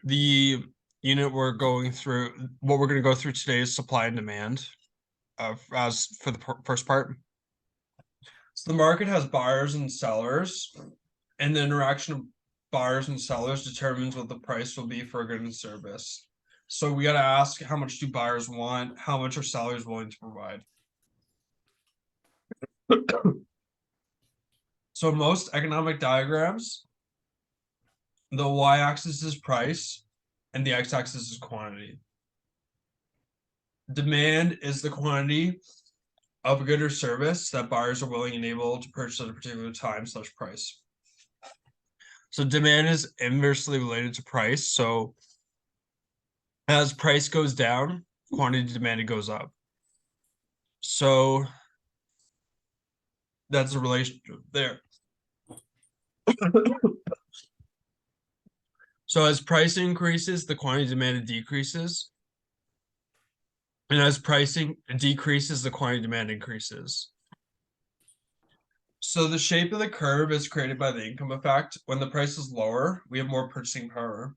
The unit we're going through, what we're going to go through today is supply and demand. As for the first part, so the market has buyers and sellers, and the interaction of buyers and sellers determines what the price will be for a good and service. So we got to ask, how much do buyers want? How much are sellers willing to provide? So most economic diagrams, the y-axis is price and the x-axis is quantity. Demand is the quantity of a good or service that buyers are willing and able to purchase at a particular time / price. So demand is inversely related to price. So as price goes down, quantity demanded goes up. So that's a relationship there. So as price increases, the quantity demanded decreases. And as pricing decreases, the quantity demand increases. So the shape of the curve is created by the income effect. When the price is lower, we have more purchasing power.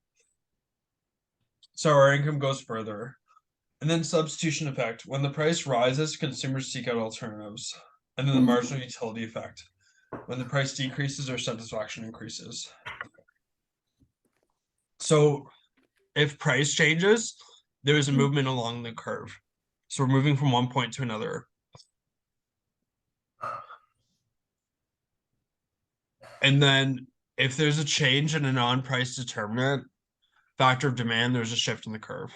So our income goes further. And then substitution effect. When the price rises, consumers seek out alternatives. And then the marginal utility effect. When the price decreases, our satisfaction increases. So if price changes, there is a movement along the curve. So we're moving from one point to another. And then if there's a change in a non-price determinant factor of demand, there's a shift in the curve.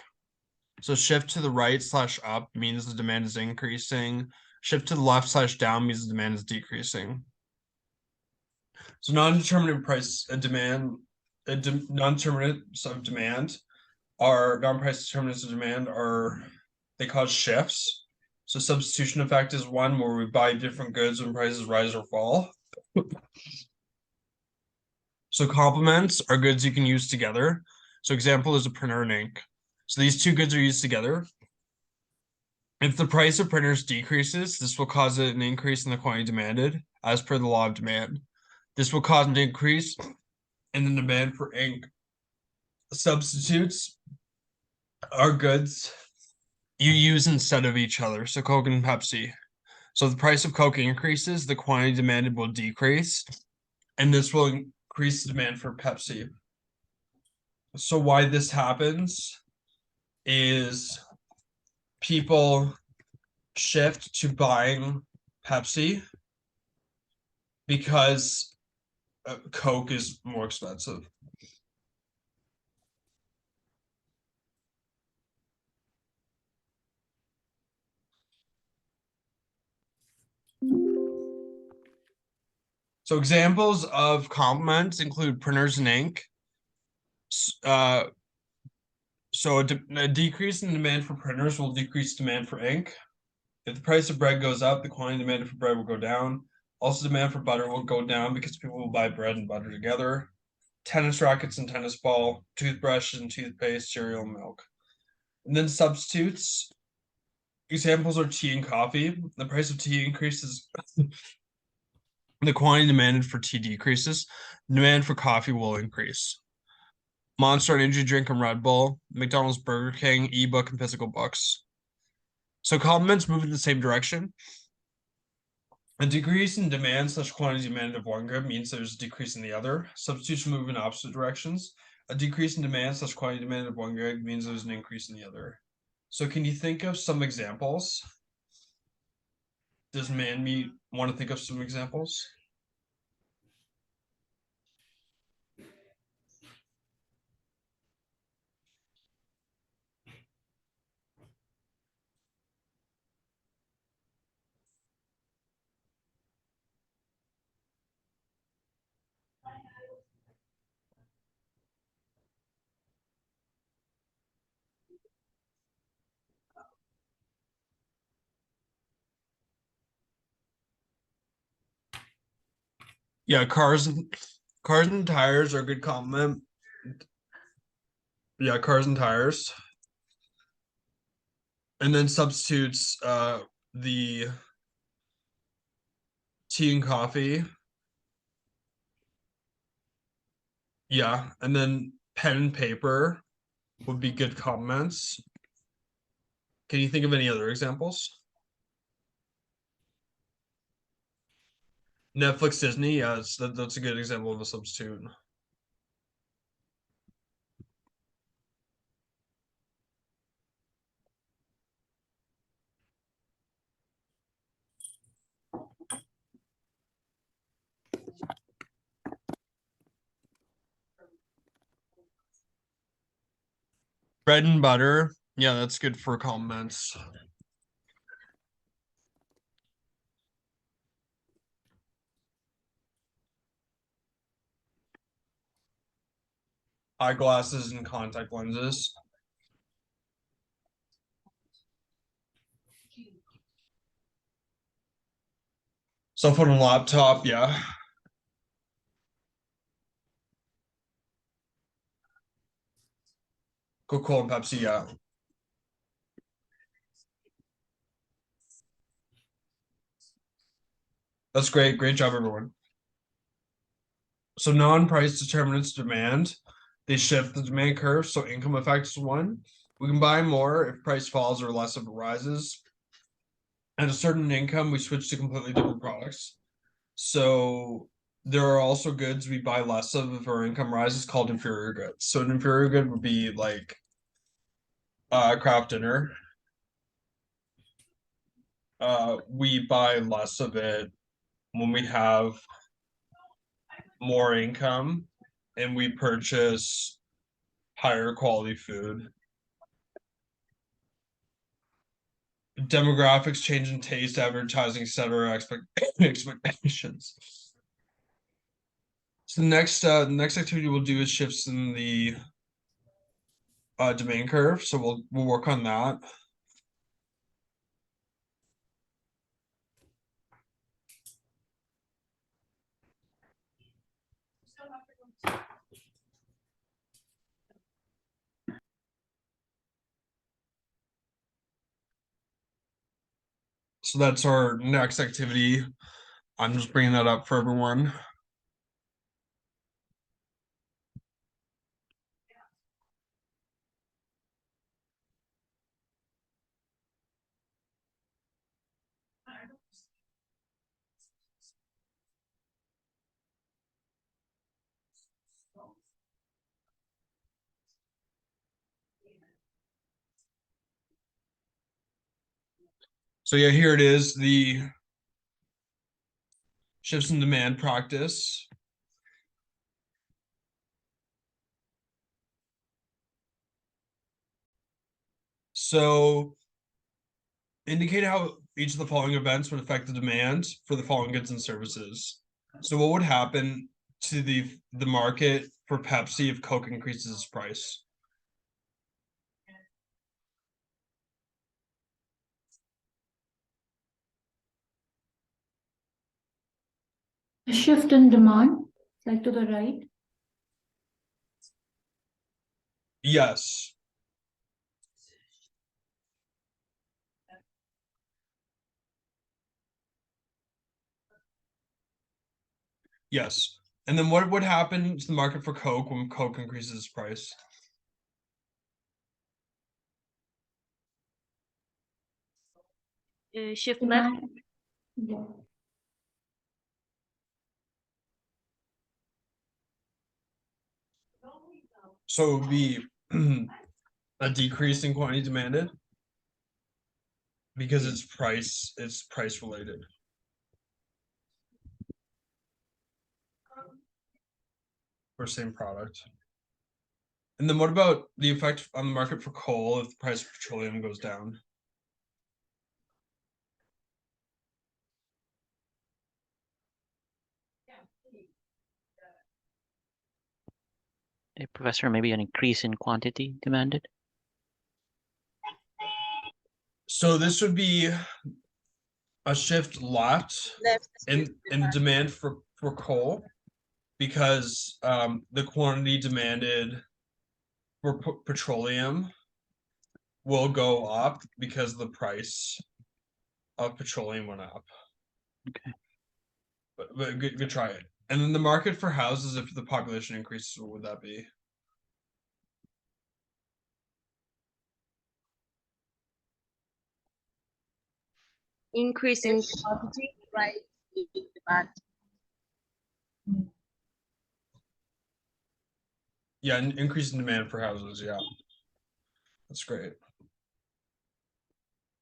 So shift to the right / up means the demand is increasing. Shift to the left / down means the demand is decreasing. So non-determinate price demand, non-determinants of demand are non-price determinants of demand are they cause shifts. So substitution effect is one where we buy different goods when prices rise or fall. So complements are goods you can use together. So example is a printer and ink. So these two goods are used together. If the price of printers decreases, this will cause an increase in the quantity demanded as per the law of demand. This will cause an increase in the demand for ink. Substitutes are goods you use instead of each other. So Coke and Pepsi. So the price of Coke increases, the quantity demanded will decrease, and this will increase the demand for Pepsi. So why this happens is people shift to buying Pepsi because Coke is more expensive. So examples of complements include printers and ink. So a decrease in demand for printers will decrease demand for ink. If the price of bread goes up, the quantity demanded for bread will go down. Also, demand for butter will go down because people will buy bread and butter together. Tennis rackets and tennis ball, toothbrushes and toothpaste, cereal and milk. And then substitutes. Examples are tea and coffee. The price of tea increases. The quantity demanded for tea decreases. Demand for coffee will increase. Monster Energy Drink and Red Bull, McDonald's, Burger King, ebook, and physical books. So complements move in the same direction. A decrease in demand / quantity demanded of one good means there's a decrease in the other. Substitutes move in opposite directions. A decrease in demand / quantity demanded of one good means there's an increase in the other. So can you think of some examples? Does Manmeet want to think of some examples? Yeah, cars and tires are a good complement. Yeah, cars and tires. And then substitutes the tea and coffee. Yeah, and then pen and paper would be good comments. Can you think of any other examples? Netflix, Disney, yes, that's a good example of a substitute. Bread and butter, yeah, that's good for comments. Eyeglasses and contact lenses. Cell phone and laptop, yeah. Coca-Cola and Pepsi, yeah. That's great. Great job, everyone. So non-price determinants demand, they shift the demand curve. So income affects one. We can buy more if price falls or less if it rises. At a certain income, we switch to completely different products. So there are also goods we buy less of if our income rises called inferior goods. So an inferior good would be like craft dinner. We buy less of it when we have more income and we purchase higher quality food. Demographics, change in taste, advertising, etc. Expectations. So the next activity we'll do is shifts in the demand curve. So we'll work on that. So that's our next activity. I'm just bringing that up for everyone. So yeah, here it is, the shifts in demand practice. So indicate how each of the following events would affect the demand for the following goods and services. So what would happen to the market for Pepsi if Coke increases its price? A shift in demand, like to the right. Yes. Yes. And then what would happen to the market for Coke when Coke increases its price? Shift left. Demand. Yeah. So it would be a decrease in quantity demanded because it's price related. For same product. And then what about the effect on the market for coal if the price of petroleum goes down? Hey, Professor, maybe an increase in quantity demanded. So this would be a shift left in the demand for coal because the quantity demanded for petroleum will go up because the price of petroleum went up. Okay. But good try it. And then the market for houses, if the population increases, what would that be? increase in quantity, rise in demand. Yeah, an increase in demand for houses, yeah. That's great.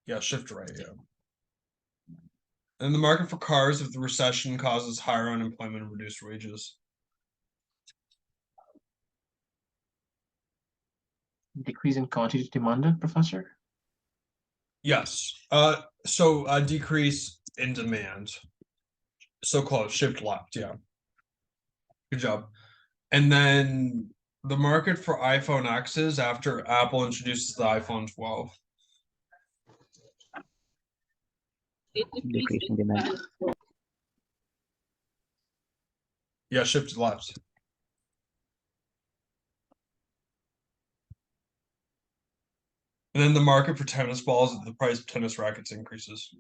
Yeah, shift right, yeah. And the market for cars if the recession causes higher unemployment and reduced wages. Decrease in quantity demanded, Professor? Yes, so a decrease in demand. So close, shift left, yeah. Good job. And then the market for iPhone X's after Apple introduces the iPhone 12. Decrease in demand. Yeah, shift left. And then the market for tennis balls, the price of tennis rackets increases.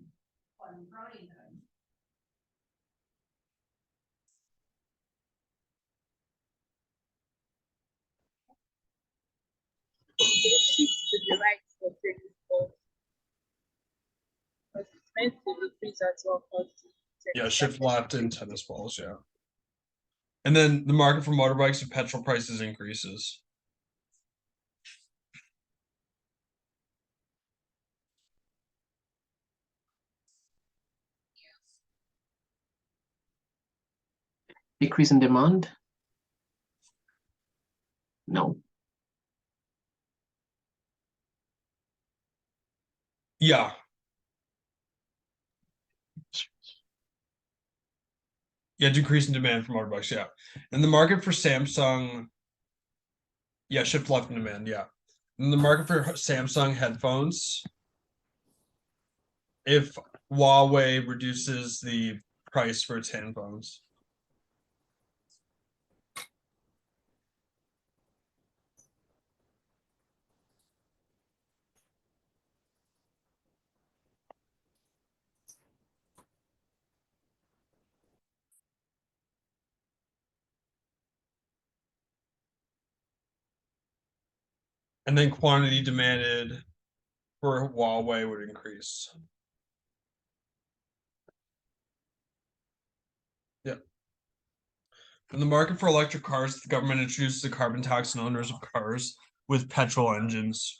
Shifts to the right for tennis balls. But it's meant to increase as well. Yeah, shift left in tennis balls, yeah. And then the market for motorbikes and petrol prices increases. Decrease in demand? No. Yeah. Yeah, decrease in demand for motorbikes, yeah. And the market for Samsung, yeah, shift left in demand, yeah. And the market for Samsung headphones, if Huawei reduces the price for its headphones. And then quantity demanded for Huawei would increase. Yeah. In the market for electric cars, the government introduces a carbon tax on owners of cars with petrol engines.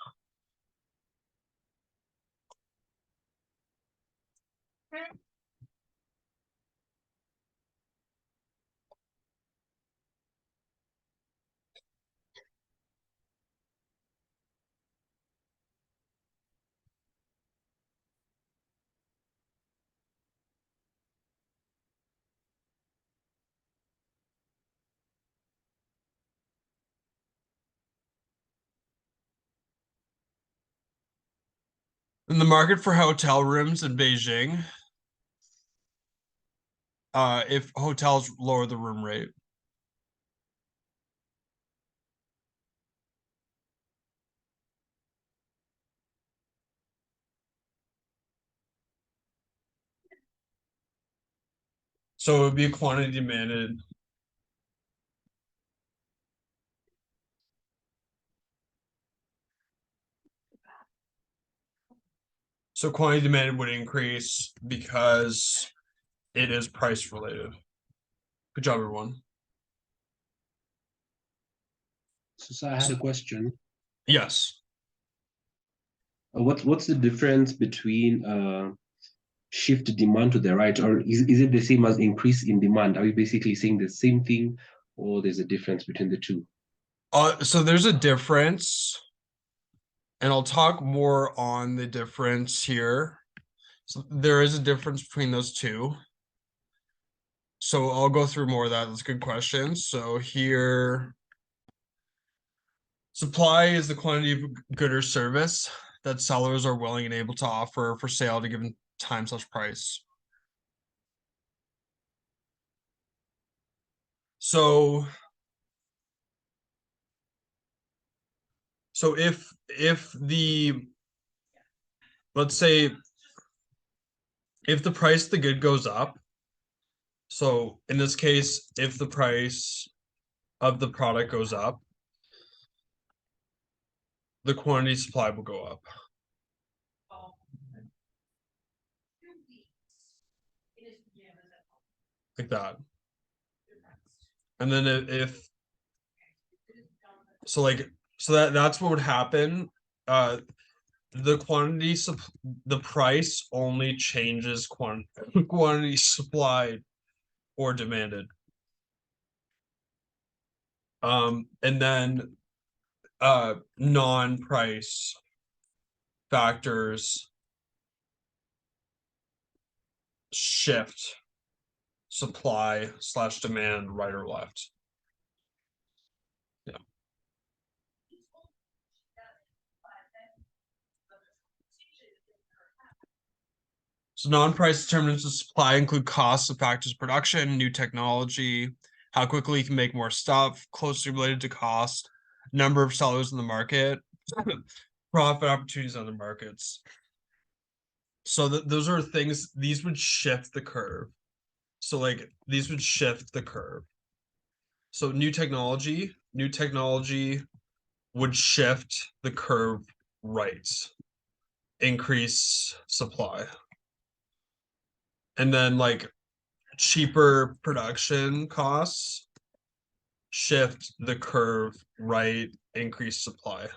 In the market for hotel rooms in Beijing, if hotels lower the room rate. So it would be a quantity demanded. So quantity demanded would increase because it is price related. Good job, everyone. So I had a question. Yes. What's the difference between shift demand to the right, or is it the same as increase in demand? Are we basically saying the same thing, or there's a difference between the two? So there's a difference, and I'll talk more on the difference here. So there is a difference between those two. So I'll go through more of that. That's a good question. So here, supply is the quantity of good or service that sellers are willing and able to offer for sale at a given time/price. So if the, let's say, if the price of the good goes up, so in this case, if the price of the product goes up, the quantity supply will go up. like that. And then if so like that's what would happen. The the price only changes quantity supplied or demanded. And then non-price factors shift supply / demand right or left. Yeah. So non-price determinants of supply include costs of factors of production, new technology, how quickly you can make more stuff, closely related to cost, number of sellers in the market, profit opportunities on the markets. So those are things, these would shift the curve. So like these would shift the curve. So new technology would shift the curve right, increase supply. And then like cheaper production costs shift the curve right, increase supply.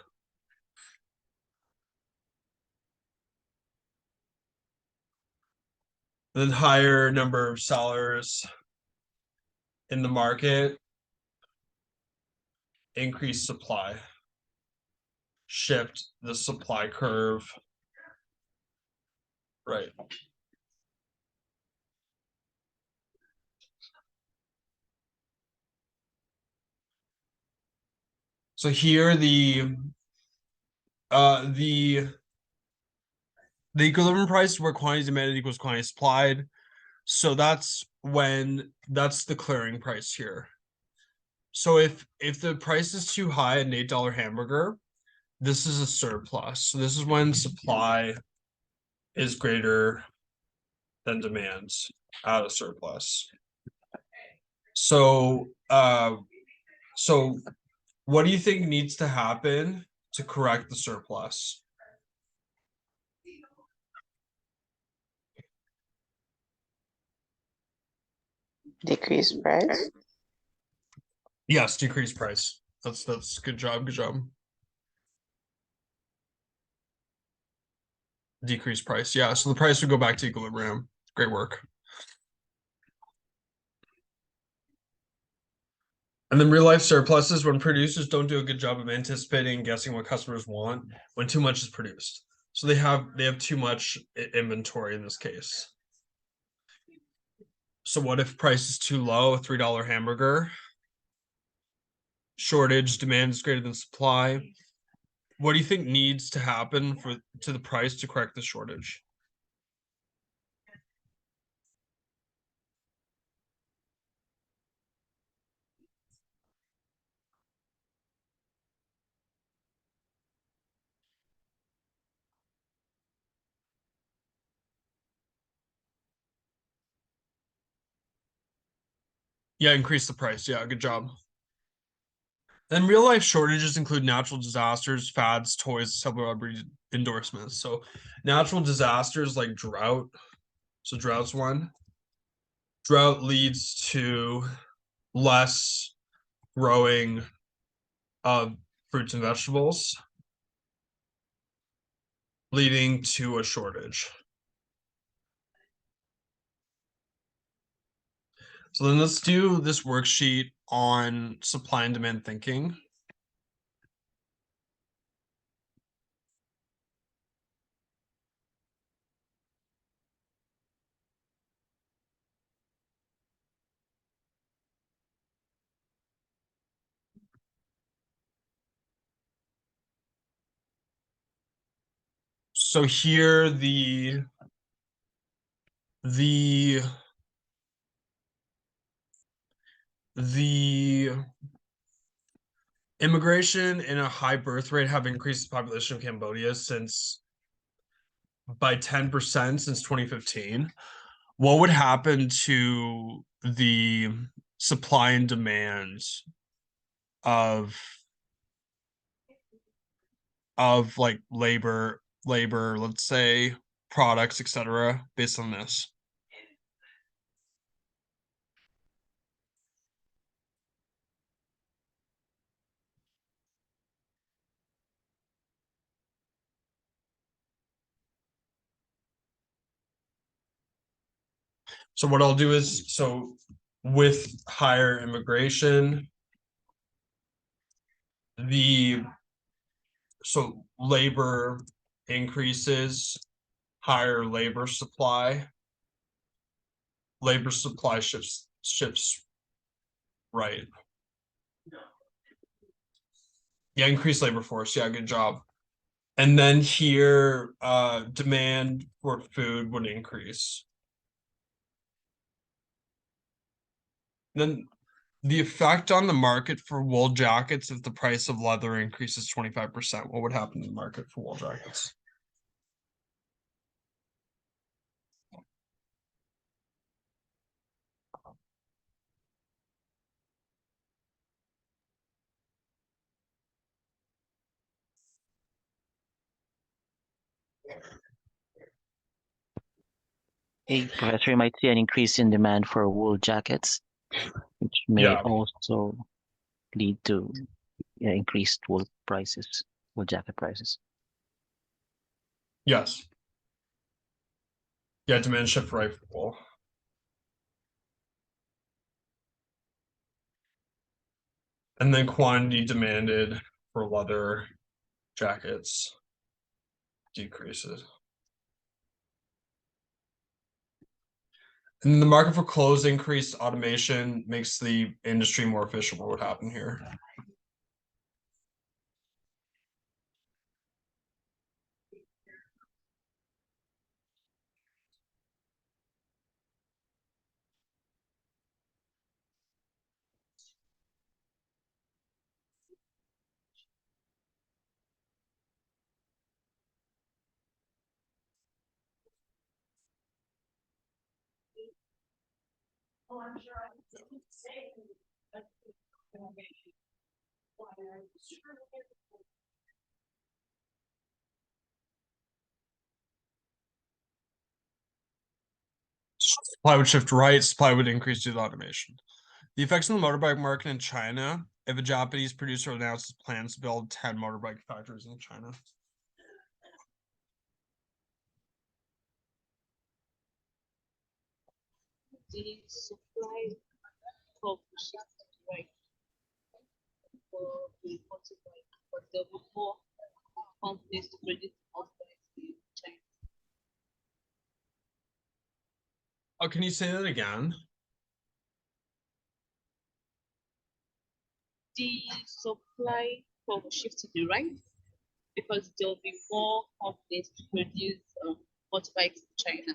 Then higher number of sellers in the market, increase supply, shift the supply curve right. So here the equilibrium price is where quantity demanded equals quantity supplied. So that's the clearing price here. So if the price is too high, an $8 hamburger, this is a surplus. So this is when supply is greater than demand at a surplus. So so what do you think needs to happen to correct the surplus? Decrease price. Yes, decrease price. That's good job. Decrease price. Yeah, so the price would go back to equilibrium. Great work. And then real life surpluses, when producers don't do a good job of anticipating and guessing what customers want when too much is produced. So they have too much inventory in this case. So what if price is too low, a $3 hamburger? Shortage, demand is greater than supply. What do you think needs to happen to the price to correct the shortage? Yeah, increase the price. Yeah, good job. Then real life shortages include natural disasters, fads, toys, celebrity endorsements. So natural disasters like drought. So drought's one. Drought leads to less growing of fruits and vegetables, leading to a shortage. So then let's do this worksheet on supply and demand thinking. So here the immigration and a high birth rate have increased the population of Cambodia by 10% since 2015. What would happen to the supply and demand of like labor, let's say products, etc., based on this? So what I'll do is, so with higher immigration, so labor increases, higher labor supply shifts right. Yeah, increased labor force. Yeah, good job. And then here, demand for food would increase. Then the effect on the market for wool jackets if the price of leather increases 25%, what would happen to the market for wool jackets? Hey, Professor, you might see an increase in demand for wool jackets, which may Yeah. also lead to increased wool jacket prices. Yes. Yeah, demand shift right for wool. And then quantity demanded for leather jackets decreases. And the market for clothes increased automation makes the industry more efficient. What would happen here? Supply would shift right, supply would increase due to automation. The effects on the motorbike market in China if a Japanese producer announces plans to build 10 motorbike factories in China. The supply of right for the motorbike, but there will be more companies to produce motorbikes in China. Oh, can you say that again? The supply will shift to the right because there will be more companies to produce motorbikes in China.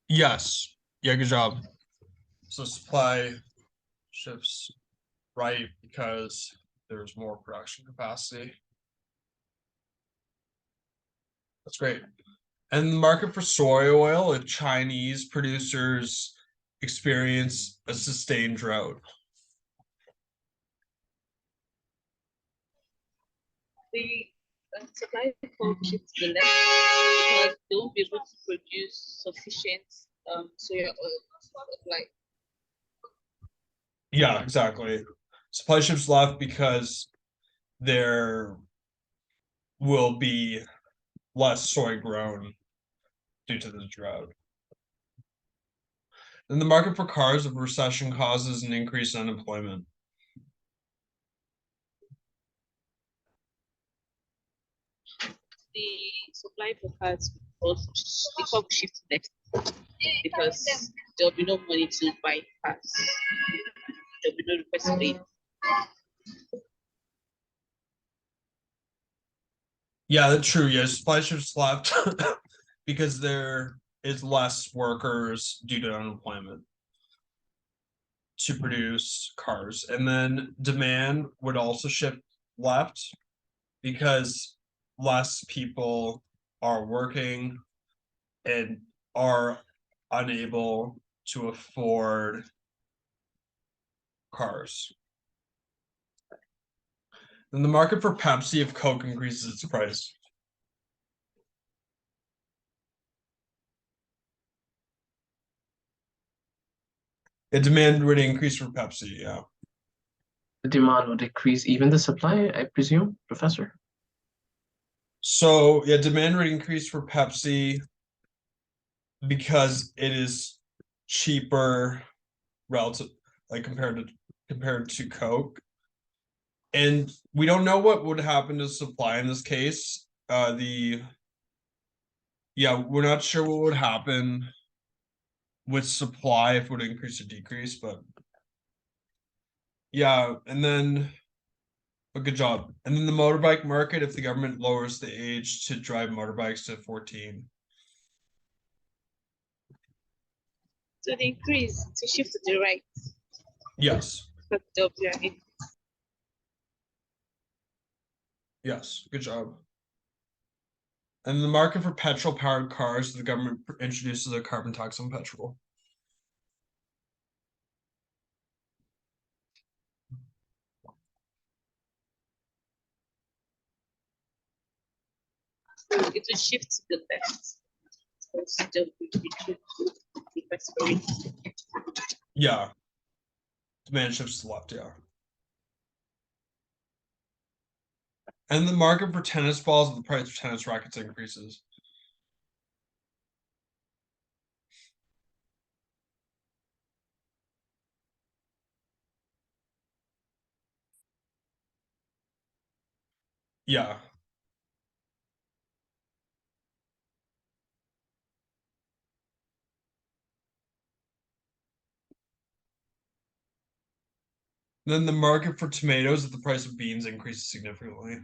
Yes. Yeah, good job. So supply shifts right because there's more production capacity. That's great. And the market for soy oil, if Chinese producers experience a sustained drought. The supply will shift to the left because they won't be able to produce sufficient soya oil supply. Yeah, exactly. Supply shifts left because there will be less soy grown due to the drought. Then the market for cars, if recession causes an increase in unemployment. The supply for cars will shift left because there'll be no money to buy cars. There'll be no request for it. Yeah, that's true. Yeah, supply shifts left because there is less workers due to unemployment to produce cars. And then demand would also shift left because less people are working and are unable to afford cars. Then the market for Pepsi if Coke increases its price. The demand would increase for Pepsi, yeah. The demand will decrease even the supply, I presume, Professor? So yeah, demand would increase for Pepsi because it is cheaper relative, like compared to Coke. And we don't know what would happen to supply in this case. Yeah, we're not sure what would happen with supply, if it would increase or decrease, but yeah, and then but good job. And then the motorbike market, if the government lowers the age to drive motorbikes to 14. So the increase to shift to the right. Yes, But there'll be an increase. yes, good job. And the market for petrol powered cars, the government introduces a carbon tax on petrol. It will shift to the left. So there'll be the perspiration. Yeah. Demand shifts to the left, yeah. And the market for tennis balls, the price of tennis rackets increases. Yeah. Then the market for tomatoes, if the price of beans increases significantly.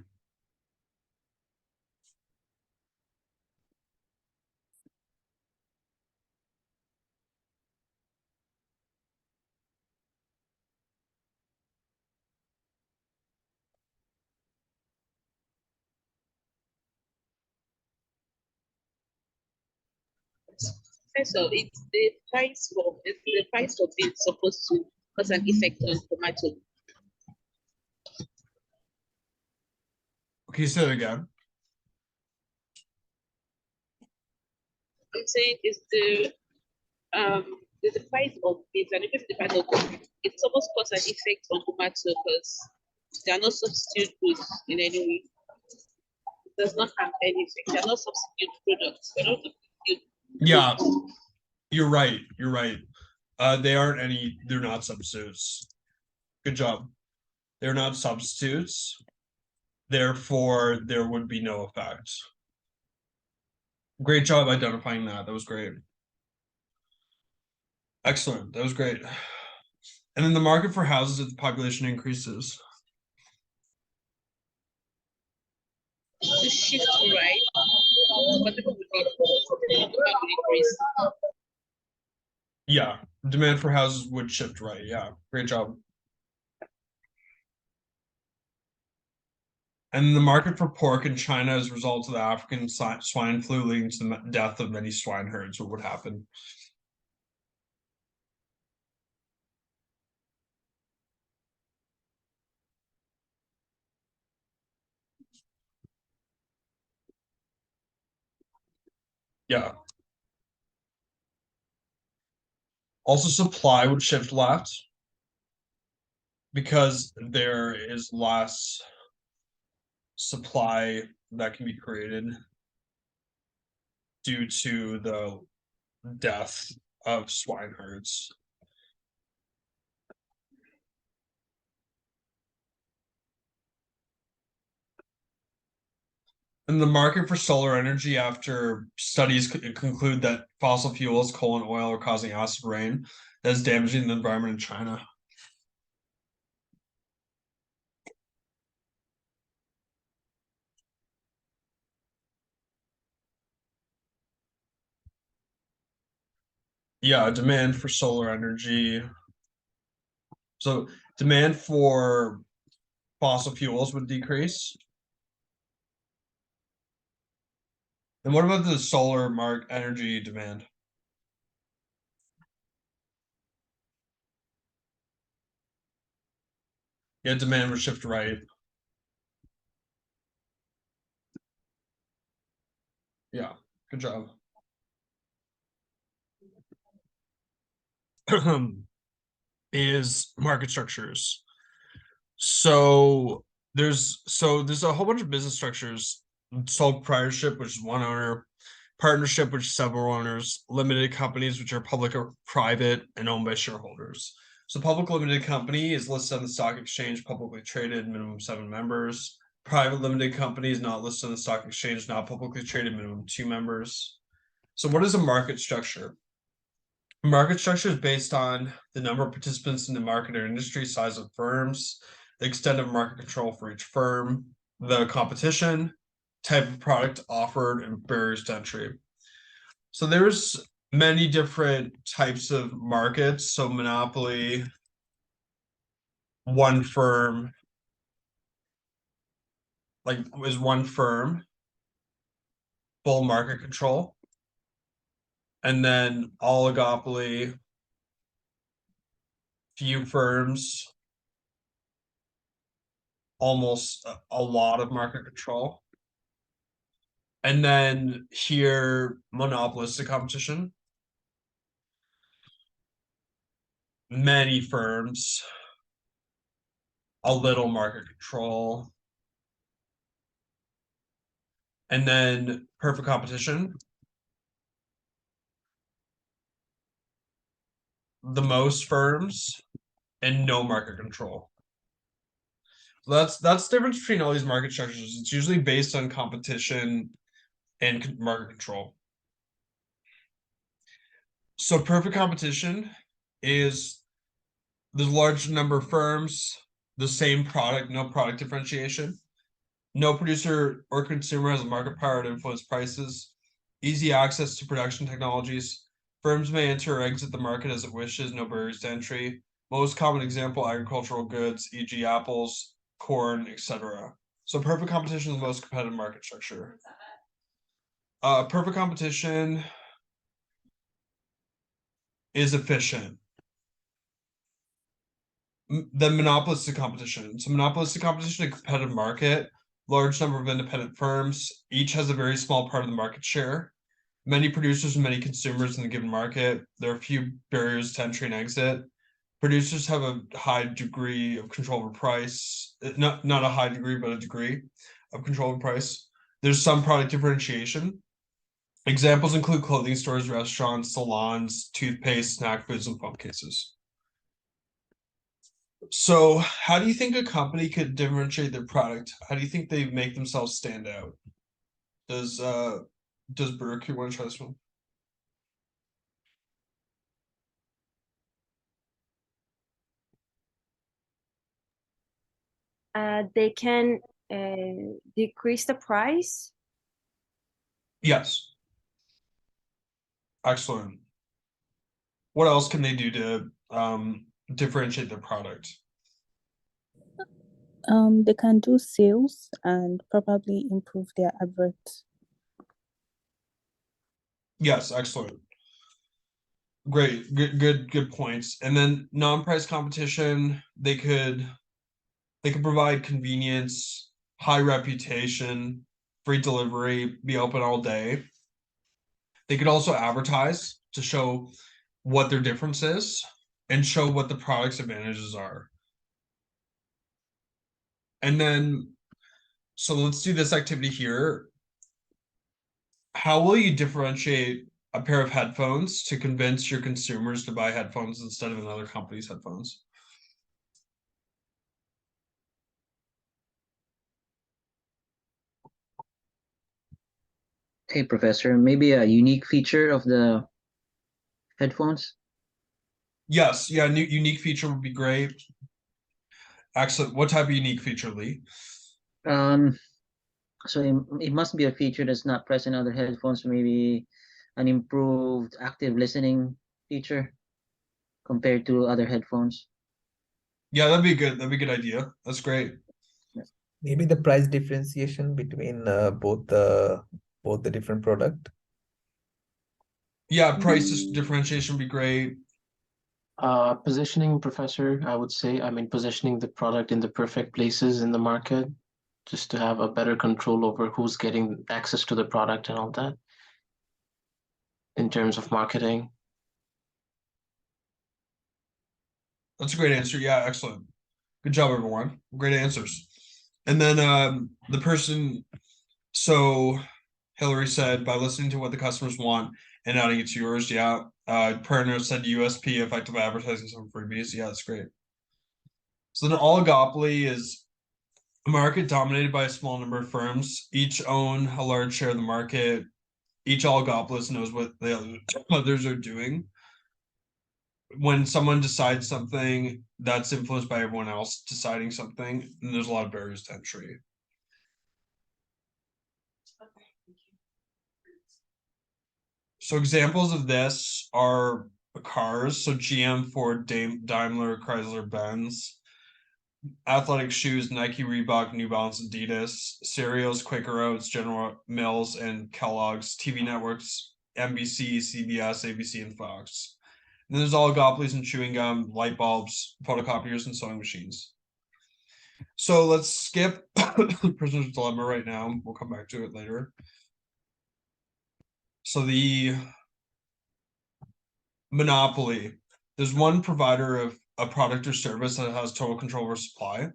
So it's the price for being supposed to cause an effect on tomato. Can you say that again? I'm saying is the price of beans and if the price of beans, it's supposed to cause an effect on tomato because they are not substitute goods in any way. It does not have any effect. They are not substitute products. They're not substitute. Yeah, you're right. You're right. They're not substitutes. Good job. They're not substitutes. Therefore, there would be no effect. Great job identifying that. That was great. Excellent. That was great. And then the market for houses if the population increases. To shift right, but people would increase. Yeah, demand for houses would shift right. Yeah, great job. And the market for pork in China as a result of the African swine flu leading to the death of many swine herds. What would happen? Yeah. Also, supply would shift left because there is less supply that can be created due to the death of swine herds. And the market for solar energy, after studies conclude that fossil fuels, coal and oil, are causing acid rain that is damaging the environment in China. Yeah, demand for solar energy. So demand for fossil fuels would decrease. And what about the solar energy demand? Yeah, demand would shift right. Yeah, good job. Is market structures. So there's a whole bunch of business structures. Sole proprietorship, which is one owner, partnership, which is several owners, limited companies, which are public or private and owned by shareholders. So public limited company is listed on the stock exchange, publicly traded, minimum 7 members. Private limited company is not listed on the stock exchange, not publicly traded, minimum 2 members. So what is a market structure? Market structure is based on the number of participants in the market or industry, size of firms, the extent of market control for each firm, the competition, type of product offered, and barriers to entry. So there's many different types of markets. So monopoly, one firm, like is one firm, full market control. And then oligopoly, few firms, almost a lot of market control. And then here, monopolistic competition. Many firms, a little market control. And then perfect competition. The most firms and no market control. So that's the difference between all these market structures. It's usually based on competition and market control. So perfect competition is the large number of firms, the same product, no product differentiation. No producer or consumer has a market power to influence prices. Easy access to production technologies. Firms may enter or exit the market as it wishes, no barriers to entry. Most common example, agricultural goods, e.g. apples, corn, etc. So perfect competition is the most competitive market structure. Perfect competition is efficient. Then monopolistic competition. So monopolistic competition, a competitive market, large number of independent firms, each has a very small part of the market share. Many producers and many consumers in the given market. There are few barriers to entry and exit. Producers have a high degree of control over price. Not a high degree, but a degree of control over price. There's some product differentiation. Examples include clothing stores, restaurants, salons, toothpaste, snack foods, and phone cases. So how do you think a company could differentiate their product? How do you think they make themselves stand out? Does Burke, you want to try this one? They can decrease the price. Yes. Excellent. What else can they do to differentiate their product? They can do sales and probably improve their advert. Yes, excellent. Great, good points. And then non-price competition, they could provide convenience, high reputation, free delivery, be open all day. They could also advertise to show what their difference is and show what the product's advantages are. And then, so let's do this activity here. How will you differentiate a pair of headphones to convince your consumers to buy headphones instead of another company's headphones? Hey, Professor, maybe a unique feature of the headphones? Yes, yeah, unique feature would be great. Excellent. What type of unique feature, Lee? So it must be a feature that's not present in other headphones, maybe an improved active listening feature compared to other headphones. Yeah, that'd be good. That'd be a good idea. That's great. Maybe the price differentiation between both the different product. Yeah, price differentiation would be great. Positioning, Professor, I would say, positioning the product in the perfect places in the market, just to have a better control over who's getting access to the product and all that in terms of marketing. That's a great answer. Yeah, excellent. Good job, everyone. Great answers. And then the person, so Hillary said by listening to what the customers want and adding it to yours. Yeah. Perner said USP, effective advertising, some freebies. Yeah, that's great. So the oligopoly is a market dominated by a small number of firms. Each own a large share of the market. Each oligopolist knows what the others are doing. When someone decides something, that's influenced by everyone else deciding something, and there's a lot of barriers to entry. So examples of this are cars. So GM, Ford, Daimler, Chrysler, Benz. Athletic shoes, Nike, Reebok, New Balance, Adidas. Cereals, Quaker Oats, General Mills, and Kellogg's. TV networks, NBC, CBS, ABC, and Fox. And then there's oligopolies in chewing gum, light bulbs, photocopiers, and sewing machines. So let's skip Prisoner's Dilemma right now. We'll come back to it later. So the monopoly. There's one provider of a product or service that has total control over supply.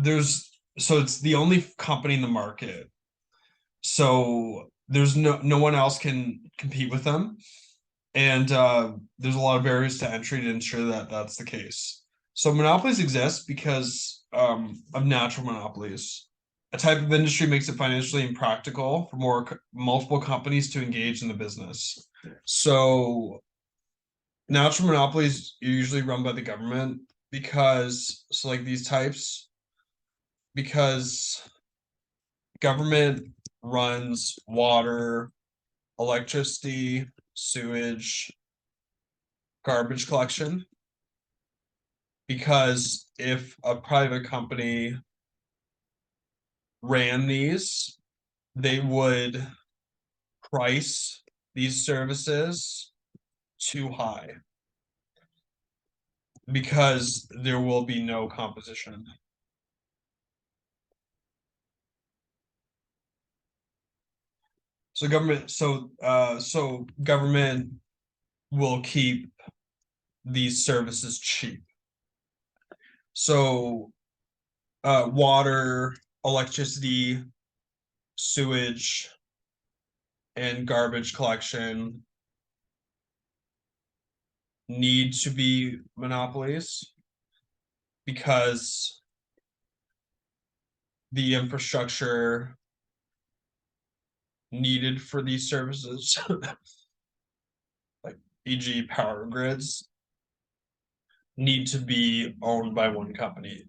So it's the only company in the market. So there's no one else can compete with them. And there's a lot of barriers to entry to ensure that that's the case. So monopolies exist because of natural monopolies. A type of industry makes it financially impractical for multiple companies to engage in the business. So natural monopolies are usually run by the government because government runs water, electricity, sewage, garbage collection. Because if a private company ran these, they would price these services too high because there will be no competition. So government will keep these services cheap. So water, electricity, sewage, and garbage collection need to be monopolies because the infrastructure needed for these services, like e.g. power grids, need to be owned by one company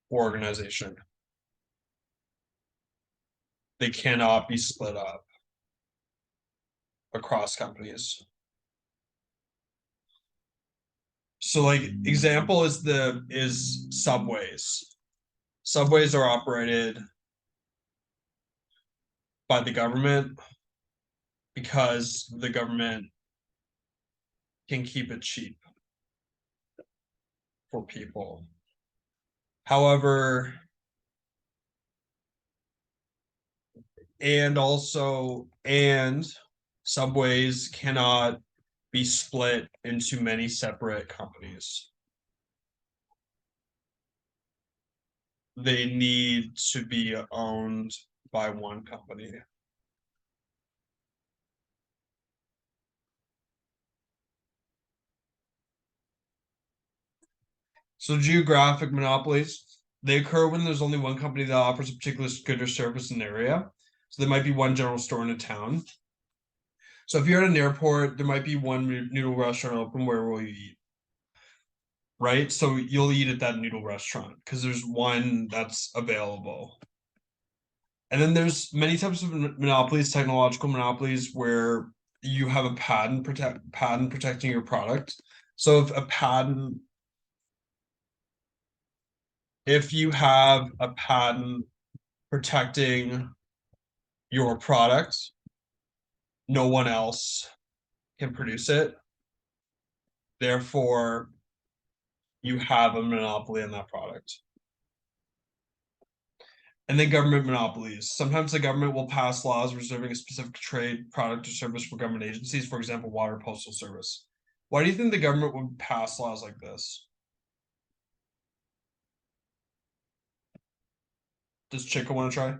or organization. They cannot be split up across companies. So like example is subways. Subways are operated by the government because the government can keep it cheap for people. However, and subways cannot be split into many separate companies. They need to be owned by one company. So geographic monopolies, they occur when there's only one company that offers a particular good or service in an area. So there might be one general store in a town. So if you're at an airport, there might be one noodle restaurant open. Where will you eat? Right? So you'll eat at that noodle restaurant because there's one that's available. And then there's many types of monopolies, technological monopolies, where you have a patent protecting your product. So if you have a patent protecting your product, no one else can produce it. Therefore, you have a monopoly on that product. And then government monopolies. Sometimes the government will pass laws reserving a specific trade, product, or service for government agencies, for example, water, postal service. Why do you think the government would pass laws like this? Does Chico want to try?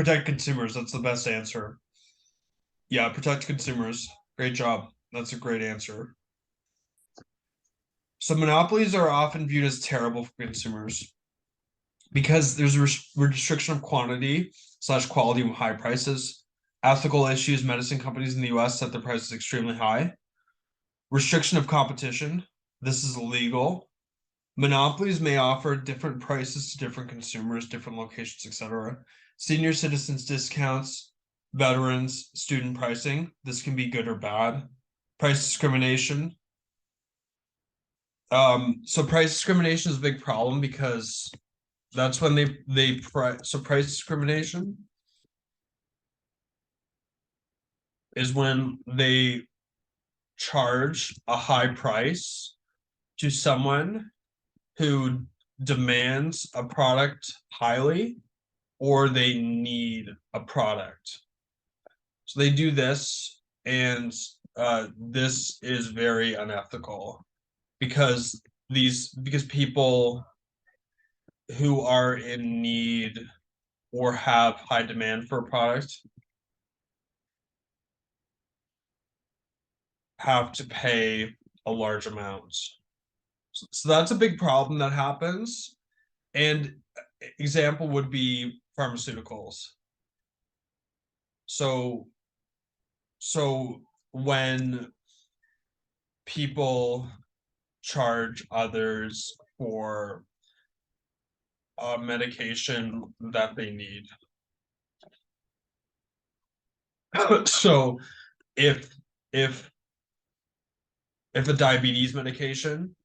Protect consumers. That's the best answer. Yeah, protect consumers. Great job. That's a great answer. So monopolies are often viewed as terrible for consumers because there's a restriction of quantity / quality with high prices. Ethical issues, medicine companies in the US set their prices extremely high. Restriction of competition. This is illegal. Monopolies may offer different prices to different consumers, different locations, etc. Senior citizens discounts, veterans, student pricing. This can be good or bad. Price discrimination. So price discrimination is a big problem because that's when price discrimination is when they charge a high price to someone who demands a product highly or they need a product. So they do this, and this is very unethical because people who are in need or have high demand for a product have to pay a large amount. So that's a big problem that happens. And example would be pharmaceuticals. So when people charge others for a medication that they need. So if a diabetes medication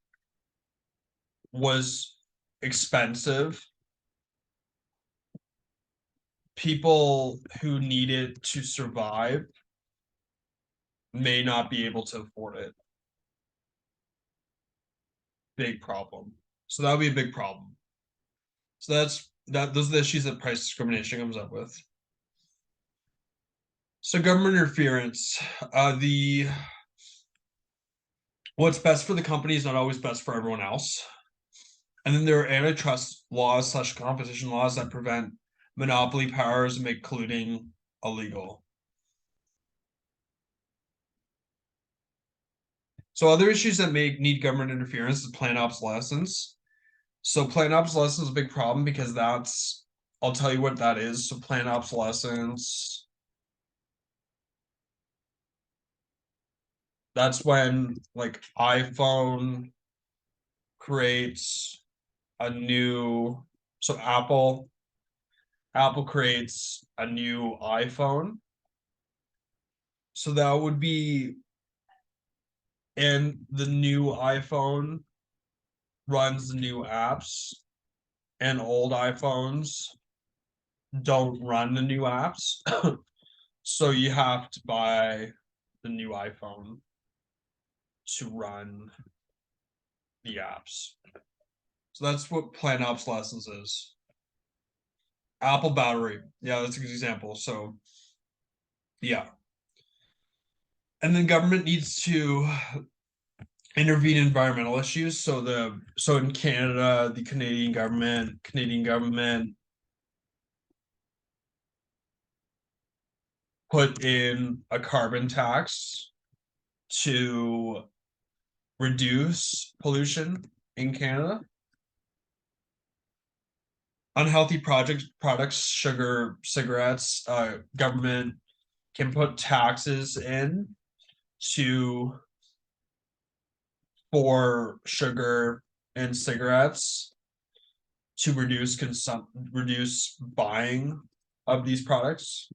was expensive, people who need it to survive may not be able to afford it. Big problem. So that would be a big problem. So those are the issues that price discrimination comes up with. So government interference. What's best for the company is not always best for everyone else. And then there are antitrust laws / competition laws that prevent monopoly powers and make colluding illegal. So other issues that need government interference is planned obsolescence. So planned obsolescence is a big problem because I'll tell you what that is. So planned obsolescence, that's when like iPhone creates a new, so Apple creates a new iPhone. So that would be, and the new iPhone runs the new apps, and old iPhones don't run the new apps. So you have to buy the new iPhone to run the apps. So that's what planned obsolescence is. Apple battery. Yeah, that's a good example. So yeah. And then government needs to intervene in environmental issues. So in Canada, the Canadian government put in a carbon tax to reduce pollution in Canada. Unhealthy products, sugar, cigarettes, government can put taxes in for sugar and cigarettes to reduce buying of these products.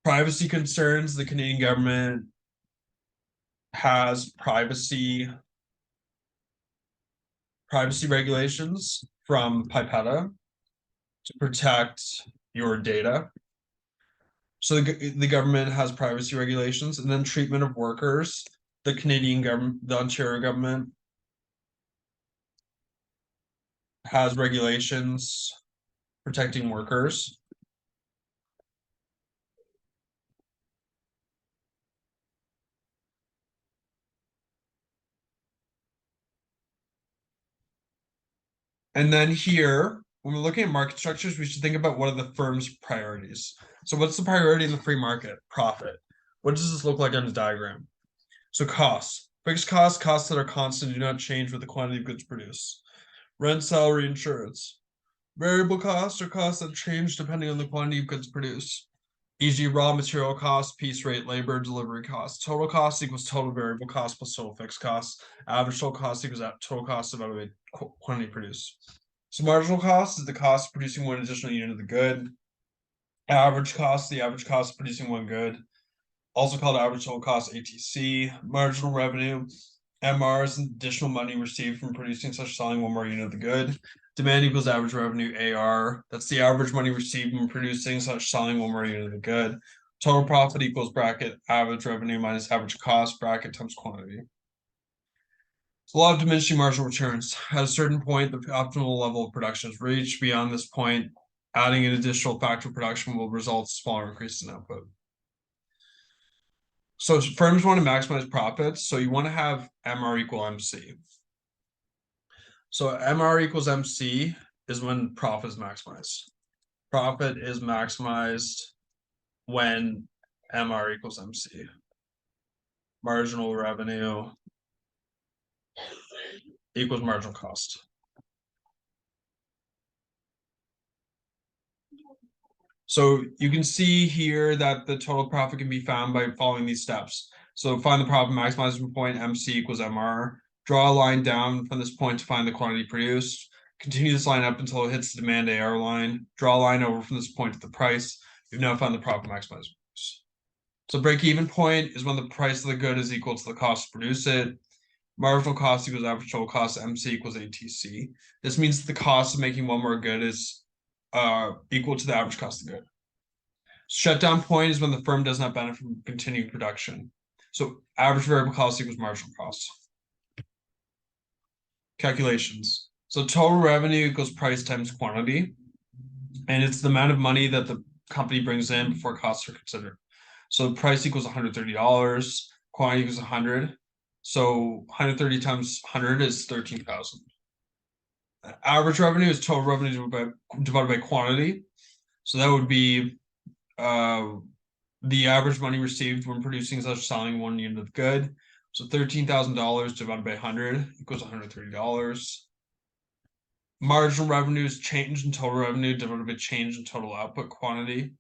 Privacy concerns. The Canadian government has privacy regulations from Pipetta to protect your data. So the government has privacy regulations, and then treatment of workers. The Canadian government, the Ontario government has regulations protecting workers. And then here when we're looking at market structures, we should think about what are the firm's priorities. So what's the priority in the free market? Profit. What does this look like on the diagram? So costs. Fixed costs, costs that are constant, do not change with the quantity of goods produced. Rent, salary, insurance. Variable costs are costs that change depending on the quantity of goods produced. E.g. raw material costs, piece rate, labor, delivery costs. Total cost equals total variable cost plus total fixed costs. Average total cost equals total cost divided by quantity produced. So marginal cost is the cost of producing one additional unit of the good. Average cost, the average cost of producing one good. Also called average total cost, ATC. Marginal revenue, MR, is additional money received from producing such selling one more unit of the good. Demand equals average revenue, AR. That's the average money received from producing such selling one more unit of the good. Total profit equals bracket average revenue minus average cost bracket times quantity. A lot of diminishing marginal returns. At a certain point, the optimal level of production is reached. Beyond this point, adding an additional factor of production will result in smaller increases in output. So firms want to maximize profits. So you want to have MR equal MC. So MR equals MC is when profit is maximized. Profit is maximized when MR equals MC. Marginal revenue equals marginal cost. So you can see here that the total profit can be found by following these steps. So find the profit maximizing point, MC equals MR. Draw a line down from this point to find the quantity produced. Continue this line up until it hits the demand AR line. Draw a line over from this point to the price. You've now found the profit maximizing. So break-even point is when the price of the good is equal to the cost to produce it. Marginal cost equals average total cost, MC equals ATC. This means the cost of making one more good is equal to the average cost of the good. Shutdown point is when the firm does not benefit from continuing production. So average variable cost equals marginal cost. Calculations. So total revenue equals price times quantity. And it's the amount of money that the company brings in before costs are considered. So price equals $130, quantity equals 100. So 130 times 100 is 13,000. Average revenue is total revenue divided by quantity. So that would be the average money received when producing such selling one unit of good. So $13,000 divided by 100 equals $130. Marginal revenue is change in total revenue divided by change in total output quantity.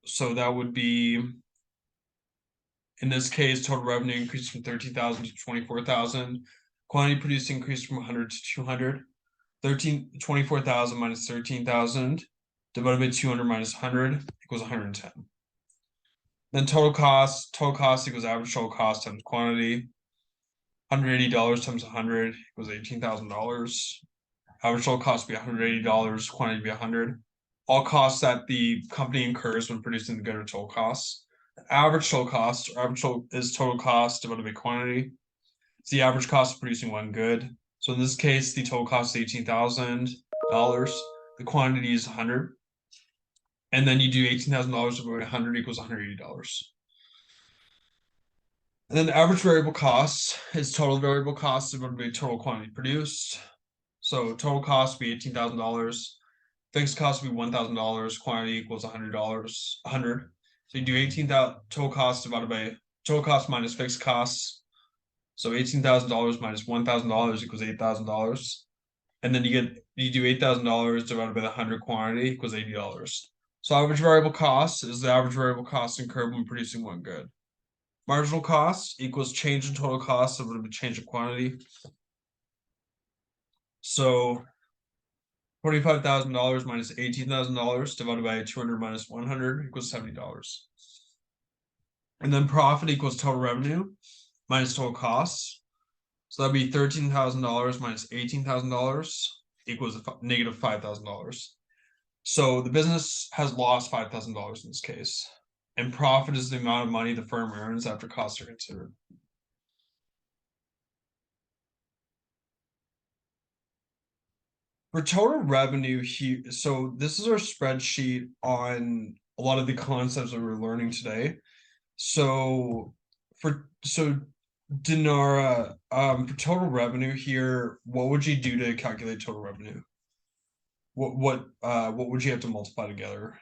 So that would be, in this case, total revenue increased from 13,000 to 24,000. Quantity produced increased from 100 to 200. 24,000 minus 13,000 divided by 200 minus 100 equals 110. Then total cost equals average total cost times quantity. $180 times 100 equals $18,000. Average total cost would be $180, quantity would be 100. All costs that the company incurs when producing the good are total costs. Average total cost, is total cost divided by quantity. It's the average cost of producing one good. So in this case, the total cost is $18,000. The quantity is 100. And then you do $18,000 divided by 100 equals $180. And then the average variable cost is total variable cost divided by total quantity produced. So total cost would be $18,000. Fixed cost would be $1,000. Quantity equals $100. 100. So you do 18,000 total cost divided by total cost minus fixed costs. So $18,000 minus $1,000 equals $8,000. And then you do $8,000 divided by the 100 quantity equals $80. So average variable cost is the average variable cost incurred when producing one good. Marginal cost equals change in total cost divided by change in quantity. So $25,000 minus $18,000 divided by 200 minus 100 equals $70. And then profit equals total revenue minus total costs. So that'd be $13,000 minus $18,000 equals negative $5,000. So the business has lost $5,000 in this case. And profit is the amount of money the firm earns after costs are considered. For total revenue here, so this is our spreadsheet on a lot of the concepts that we're learning today. So Dinara, for total revenue here, what would you do to calculate total revenue? what would you have to multiply together?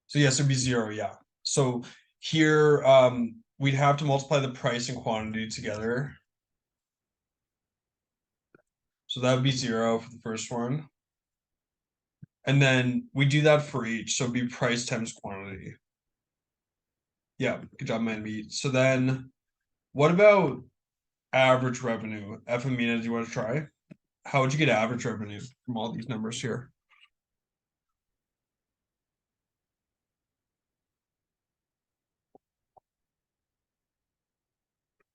So yes, it'd be 0, yeah. So here, we'd have to multiply the price and quantity together. So that would be 0 for the first one. And then we do that for each, so it'd be price times quantity. Yeah, good job, man meat. So then what about average revenue? Efamina, do you want to try? How would you get average revenue from all these numbers here?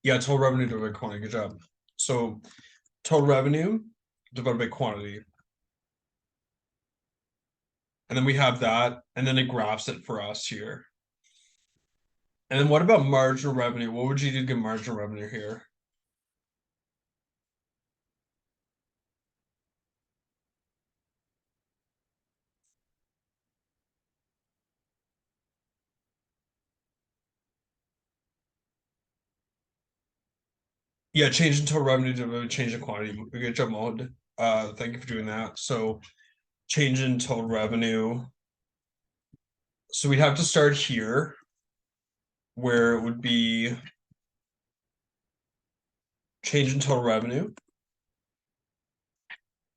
Yeah, total revenue divided by quantity. Good job. So total revenue divided by quantity. And then we have that, and then it graphs it for us here. And then what about marginal revenue? What would you do to get marginal revenue here? Yeah, change in total revenue to change in quantity. Good job, Mohd. Thank you for doing that. So change in total revenue. So we'd have to start here, where it would be change in total revenue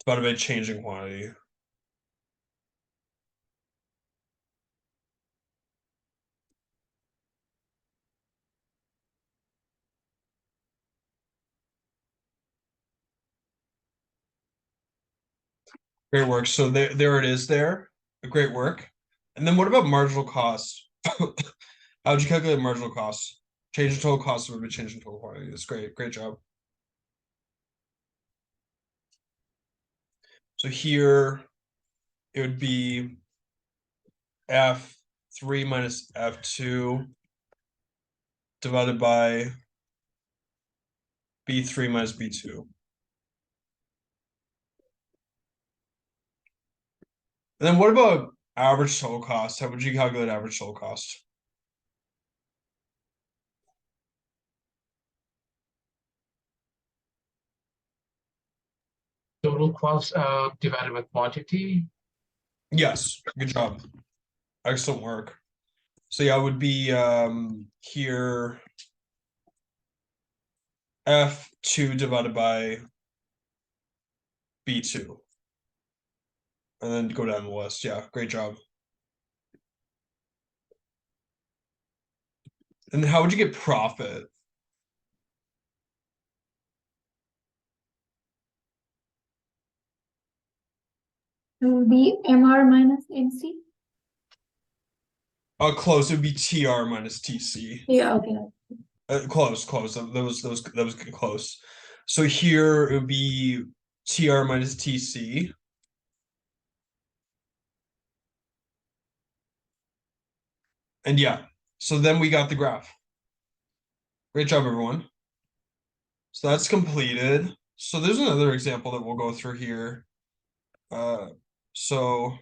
divided by change in quantity. Great work. So there it is there. Great work. And then what about marginal cost? How would you calculate marginal cost? Change in total cost would be change in total quantity. That's great. Great job. So here it would be F3 minus F2 divided by B3 minus B2. And then what about average total cost? How would you calculate average total cost? Total cost divided by quantity. Yes, good job. Excellent work. So yeah, it would be here F2 divided by B2. And then go down the list. Yeah, great job. And how would you get profit? It will be MR minus MC. Close. It would be TR minus TC. Yeah, okay. Close. That was close. So here it would be TR minus TC. And yeah, so then we got the graph. Great job, everyone. So that's completed. So there's another example that we'll go through here. So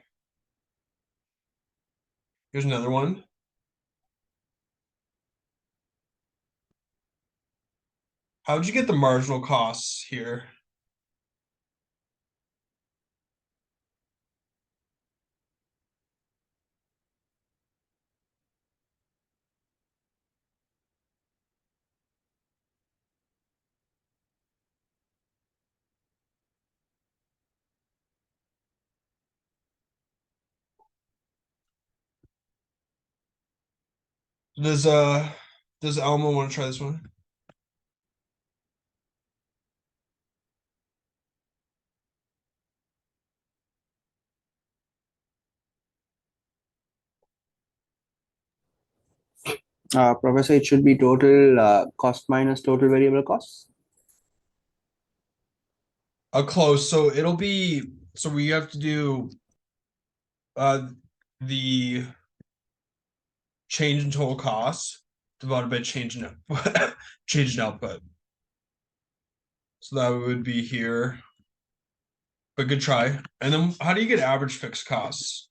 here's another one. How'd you get the marginal costs here? Does Alma want to try this one? Professor, it should be total cost minus total variable costs. Close. So it'll be, so we have to do the change in total cost divided by change in change in output. So that would be here. But good try. And then how do you get average fixed costs?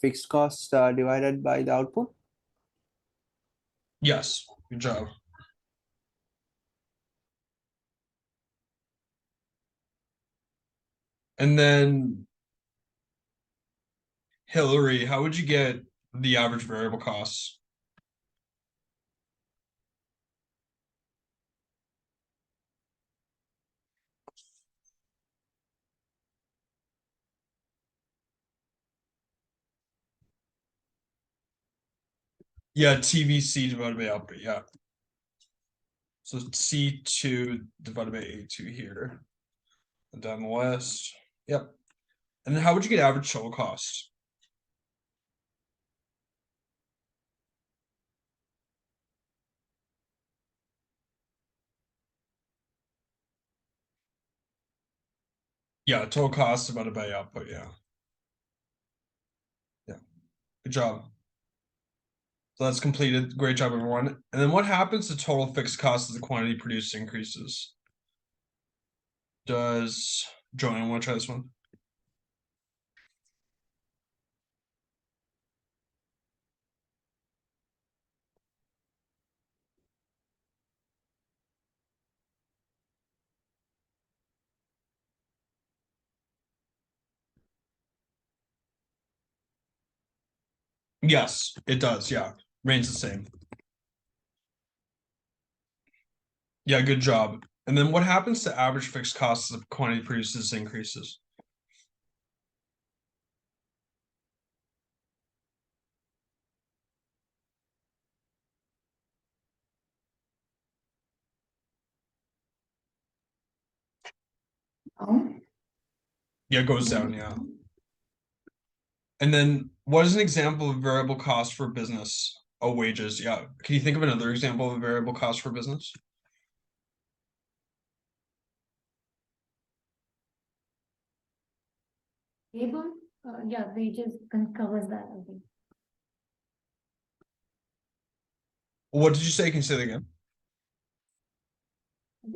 Fixed cost divided by the output. Yes, good job. And then Hillary, how would you get the average variable costs? Yeah, TVC divided by output, yeah. So C2 divided by A2 here. And down the list. Yep. And then how would you get average total cost? Yeah, total cost divided by output, yeah. Yeah. Good job. So that's completed. Great job, everyone. And then what happens to total fixed cost as the quantity produced increases? Does Joanne want to try this one? Yes, it does. Yeah, remains the same. Yeah, good job. And then what happens to average fixed costs as the quantity produces increases? Oh, Yeah, it goes down. Yeah. And then what is an example of variable cost for business? Oh, wages. Yeah. Can you think of another example of a variable cost for business? labor, yeah, wages covers that, I think. What did you say? Can you say that again?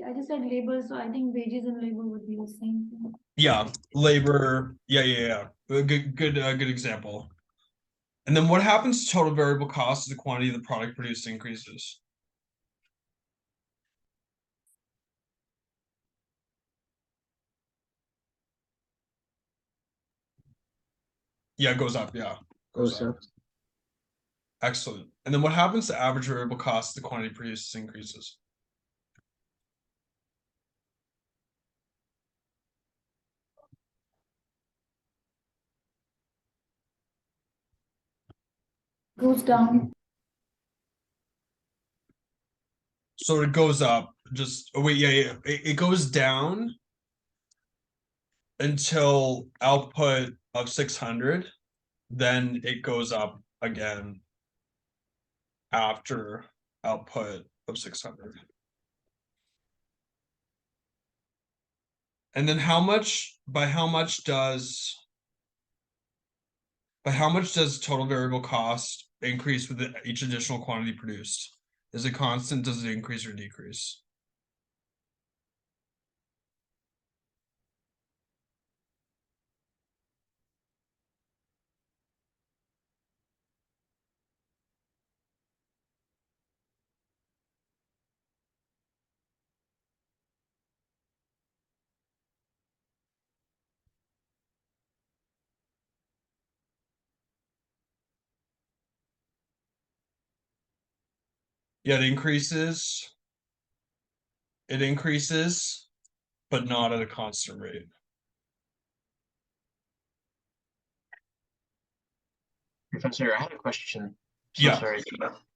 I just said labor, so I think wages and labor would be the same thing. Yeah, labor. Yeah. Good example. And then what happens to total variable cost as the quantity of the product produced increases? Yeah, it goes up. Yeah, Goes up. Excellent. And then what happens to average variable cost as the quantity produced increases? Goes down. So it goes up. Just oh wait, yeah. It goes down until output of 600, then it goes up again after output of 600. And then by how much does total variable cost increase with each additional quantity produced? Is it constant? Does it increase or decrease? Yeah, it increases. It increases, but not at a constant rate. Professor, I had a question. So Yeah. sorry.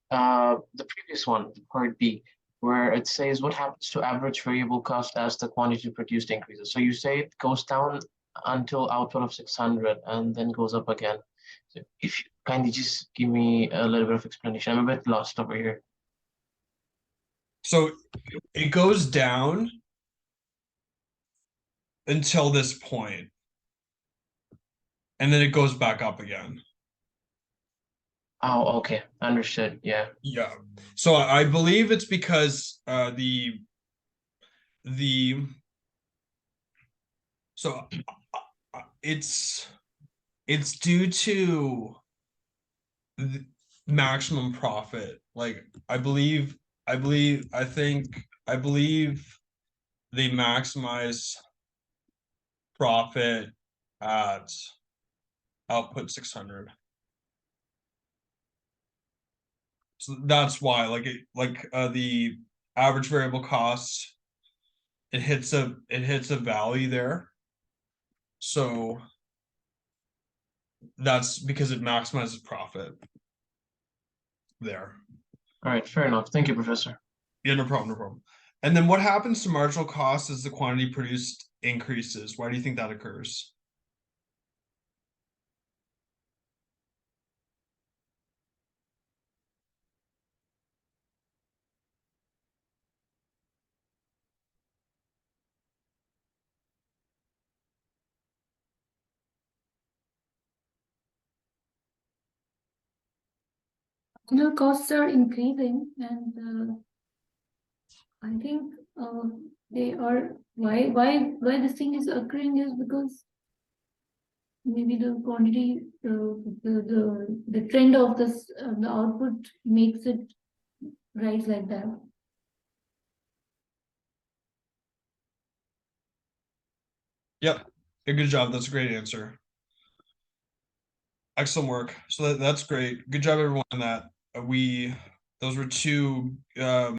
The previous one, part B, where it says what happens to average variable cost as the quantity produced increases. So you say it goes down until output of 600 and then goes up again. So if you kindly just give me a little bit of explanation, I'm a bit lost over here. So it goes down until this point, and then it goes back up again. Oh, okay, understood. Yeah. Yeah. So I believe it's because so it's due to the maximum profit. Like I believe they maximize profit at output 600. So that's why the average variable cost, it hits a value there. So that's because it maximizes profit there. All right, fair enough. Thank you, Professor. Yeah, no problem. And then what happens to marginal cost as the quantity produced increases? Why do you think that occurs? The costs are increasing, and I think they are why this thing is occurring is because maybe the quantity the trend of this the output makes it rise like that. Yep. Good job. That's a great answer. Excellent work. So that's great. Good job, everyone, on that. Those were two